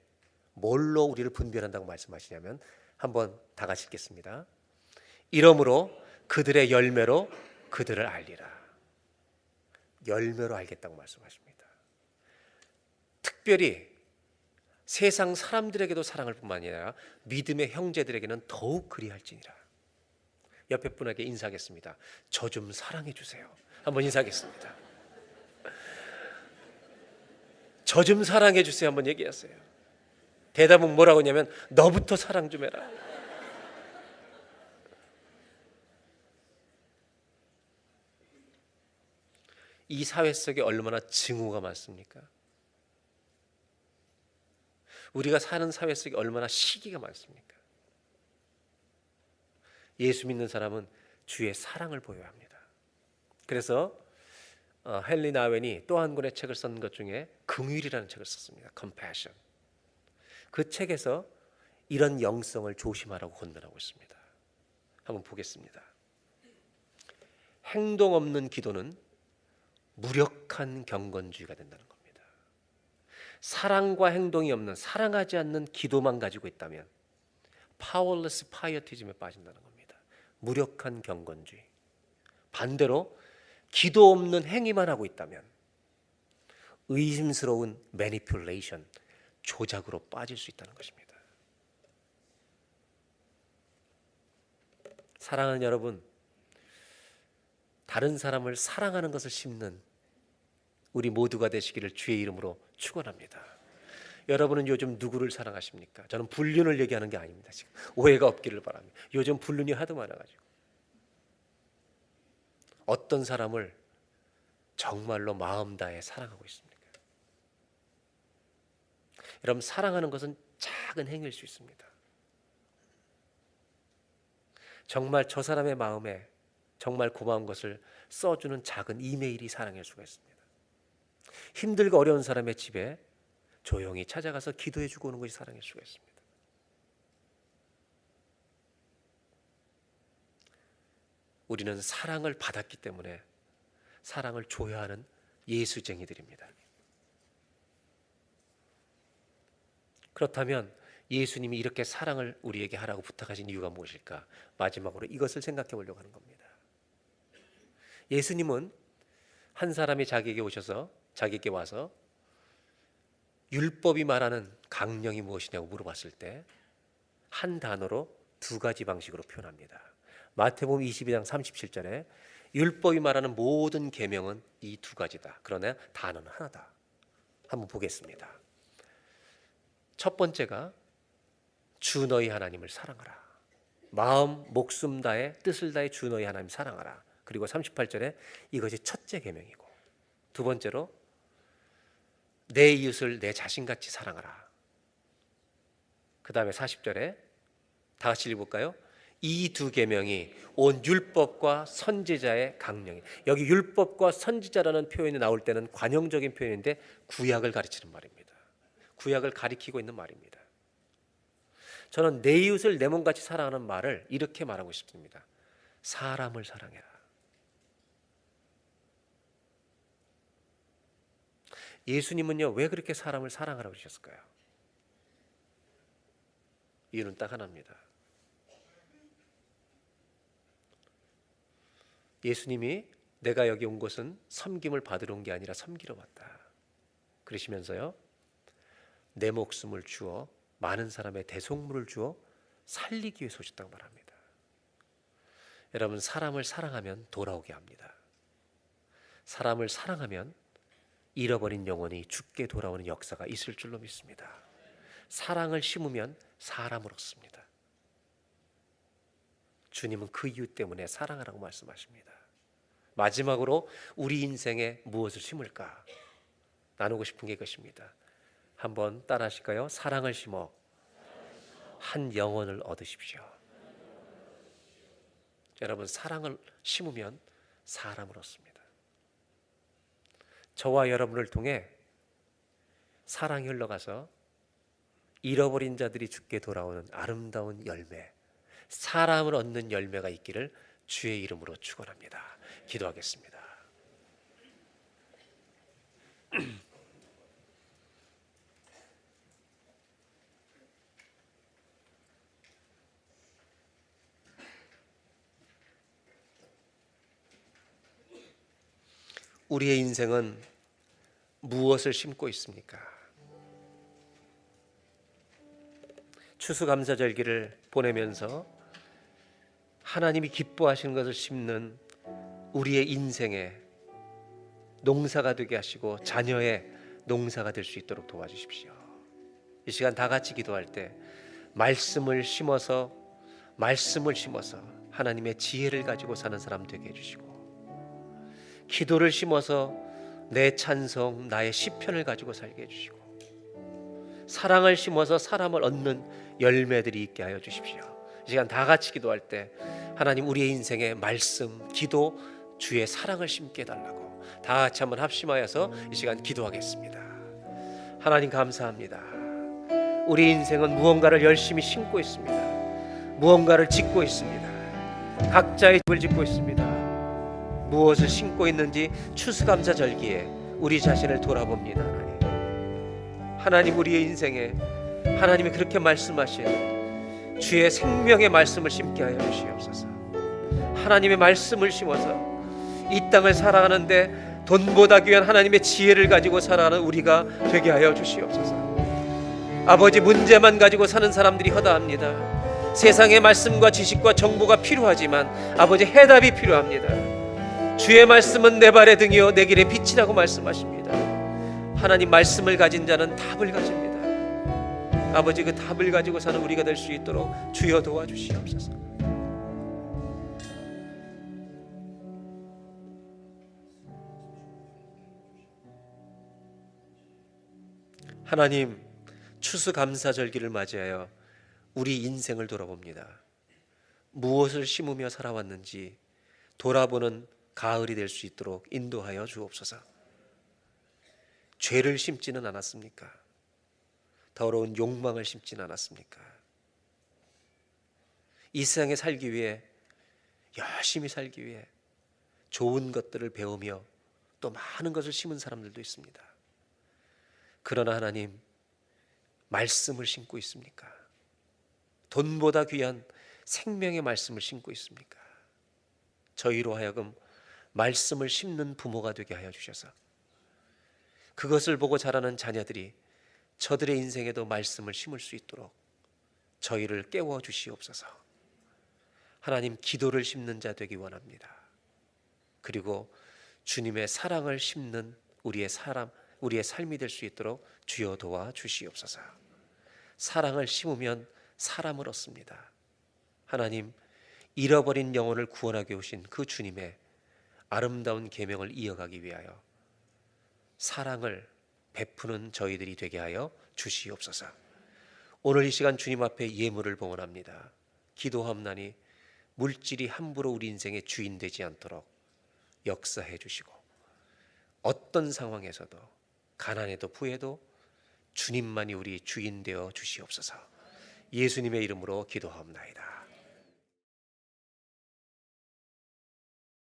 Speaker 1: 뭘로 우리를 분별한다고 말씀하시냐면, 한번 다 같이 읽겠습니다. 이러므로 그들의 열매로 그들을 알리라. 열매로 알겠다고 말씀하십니다. 특별히 세상 사람들에게도 사랑할 뿐만 아니라 믿음의 형제들에게는 더욱 그리할지니라. 옆에 분에게 인사하겠습니다. 저 좀 사랑해 주세요. 한번 인사하겠습니다. 저 좀 사랑해 주세요. 한번 얘기하세요. 대답은 뭐라고 하냐면 너부터 사랑 좀 해라. 이 사회 속에 얼마나 증오가 많습니까? 우리가 사는 사회 속에 얼마나 시기가 많습니까? 예수 믿는 사람은 주의 사랑을 보여야 합니다. 그래서 헨리 나웬이 또 한 권의 책을 쓴 것 중에 긍휼이라는 책을 썼습니다. Compassion. 그 책에서 이런 영성을 조심하라고 권면하고 있습니다. 한번 보겠습니다. 행동 없는 기도는 무력한 경건주의가 된다는 겁니다. 사랑과 행동이 없는, 사랑하지 않는 기도만 가지고 있다면 powerless pietism에 빠진다는 겁니다. 무력한 경건주의. 반대로 기도 없는 행위만 하고 있다면 의심스러운 manipulation, 조작으로 빠질 수 있다는 것입니다. 사랑하는 여러분, 다른 사람을 사랑하는 것을 심는 우리 모두가 되시기를 주의 이름으로 축원합니다. 여러분은 요즘 누구를 사랑하십니까? 저는 불륜을 얘기하는 게 아닙니다. 지금 오해가 없기를 바랍니다. 요즘 불륜이 하도 많아가지고 어떤 사람을 정말로 마음 다해 사랑하고 있습니까? 여러분, 사랑하는 것은 작은 행위일 수 있습니다. 정말 저 사람의 마음에 정말 고마운 것을 써주는 작은 이메일이 사랑일 수가 있습니다. 힘들고 어려운 사람의 집에 조용히 찾아가서 기도해주고 오는 것이 사랑일 수가 있습니다. 우리는 사랑을 받았기 때문에 사랑을 줘야 하는 예수쟁이들입니다. 그렇다면 예수님이 이렇게 사랑을 우리에게 하라고 부탁하신 이유가 무엇일까? 마지막으로 이것을 생각해 보려고 하는 겁니다. 예수님은 한 사람이 자기에게 와서 율법이 말하는 강령이 무엇이냐고 물어봤을 때 한 단어로 두 가지 방식으로 표현합니다. 마태복음 22장 37절에 율법이 말하는 모든 계명은 이 두 가지다. 그러나 단어는 하나다. 한번 보겠습니다. 첫 번째가 주 너희 하나님을 사랑하라. 마음, 목숨 다해 뜻을 다해 주 너희 하나님 사랑하라. 그리고 38절에 이것이 첫째 계명이고, 두 번째로 내 이웃을 내 자신같이 사랑하라. 그 다음에 40절에 다 같이 읽어볼까요? 이 두 계명이 온 율법과 선지자의 강령이. 여기 율법과 선지자라는 표현이 나올 때는 관용적인 표현인데 구약을 가르치는 말입니다. 구약을 가리키고 있는 말입니다. 저는 내 이웃을 내 몸같이 사랑하는 말을 이렇게 말하고 싶습니다. 사람을 사랑해라. 예수님은요, 왜 그렇게 사람을 사랑하라고 그러셨을까요? 이유는 딱 하나입니다. 예수님이 내가 여기 온 것은 섬김을 받으러 온 게 아니라 섬기러 왔다. 그러시면서요, 내 목숨을 주어 많은 사람의 대속물을 주어 살리기 위해서 오셨다고 말합니다. 여러분, 사람을 사랑하면 돌아오게 합니다. 사람을 사랑하면 잃어버린 영혼이 죽게 돌아오는 역사가 있을 줄로 믿습니다. 사랑을 심으면 사람을 얻습니다. 주님은 그 이유 때문에 사랑하라고 말씀하십니다. 마지막으로 우리 인생에 무엇을 심을까 나누고 싶은 게 이것입니다. 한번 따라 하실까요? 사랑을 심어 한 영혼을 얻으십시오. 여러분, 사랑을 심으면 사람을 얻습니다. 저와 여러분을 통해 사랑이 흘러가서 잃어버린 자들이 죽게 돌아오는 아름다운 열매, 사람을 얻는 열매가 있기를 주의 이름으로 축원합니다. 기도하겠습니다. 우리의 인생은 무엇을 심고 있습니까? 추수감사절기를 보내면서 하나님이 기뻐하시는 것을 심는 우리의 인생에 농사가 되게 하시고 자녀의 농사가 될 수 있도록 도와주십시오. 이 시간 다 같이 기도할 때 말씀을 심어서 하나님의 지혜를 가지고 사는 사람 되게 해주시고, 기도를 심어서 내 찬송, 나의 시편을 가지고 살게 해주시고, 사랑을 심어서 사람을 얻는 열매들이 있게 하여 주십시오. 이 시간 다 같이 기도할 때 하나님, 우리의 인생에 말씀, 기도, 주의 사랑을 심게 해달라고 다 같이 한번 합심하여서 이 시간 기도하겠습니다. 하나님, 감사합니다. 우리 인생은 무언가를 열심히 심고 있습니다. 무언가를 짓고 있습니다. 각자의 집을 짓고 있습니다. 무엇을 심고 있는지 추수감사절기에 우리 자신을 돌아봅니다. 하나님, 우리의 인생에 하나님이 그렇게 말씀하신 주의 생명의 말씀을 심게 하여 주시옵소서. 하나님의 말씀을 심어서 이 땅을 살아가는데 돈보다 귀한 하나님의 지혜를 가지고 살아가는 우리가 되게 하여 주시옵소서. 아버지, 문제만 가지고 사는 사람들이 허다합니다. 세상의 말씀과 지식과 정보가 필요하지만 아버지, 해답이 필요합니다. 주의 말씀은 내 발의 등이요 내 길의 빛이라고 말씀하십니다. 하나님, 말씀을 가진 자는 답을 가집니다. 아버지, 그 답을 가지고 사는 우리가 될 수 있도록 주여 도와주시옵소서. 하나님, 추수감사절기를 맞이하여 우리 인생을 돌아봅니다. 무엇을 심으며 살아왔는지 돌아보는 가을이 될 수 있도록 인도하여 주옵소서. 죄를 심지는 않았습니까? 더러운 욕망을 심지는 않았습니까? 이 세상에 살기 위해, 열심히 살기 위해 좋은 것들을 배우며 또 많은 것을 심은 사람들도 있습니다. 그러나 하나님, 말씀을 심고 있습니까? 돈보다 귀한 생명의 말씀을 심고 있습니까? 저희로 하여금 말씀을 심는 부모가 되게 하여 주셔서 그것을 보고 자라는 자녀들이 저들의 인생에도 말씀을 심을 수 있도록 저희를 깨워 주시옵소서. 하나님, 기도를 심는 자 되기 원합니다. 그리고 주님의 사랑을 심는 우리의 삶이 될 수 있도록 주여 도와 주시옵소서. 사랑을 심으면 사람을 얻습니다. 하나님, 잃어버린 영혼을 구원하게 오신 그 주님의 아름다운 계명을 이어가기 위하여 사랑을 베푸는 저희들이 되게 하여 주시옵소서. 오늘 이 시간 주님 앞에 예물을 봉헌합니다. 기도하옵나니 물질이 함부로 우리 인생의 주인 되지 않도록 역사해 주시고, 어떤 상황에서도 가난해도 부해도 주님만이 우리 주인 되어 주시옵소서. 예수님의 이름으로 기도하옵나이다.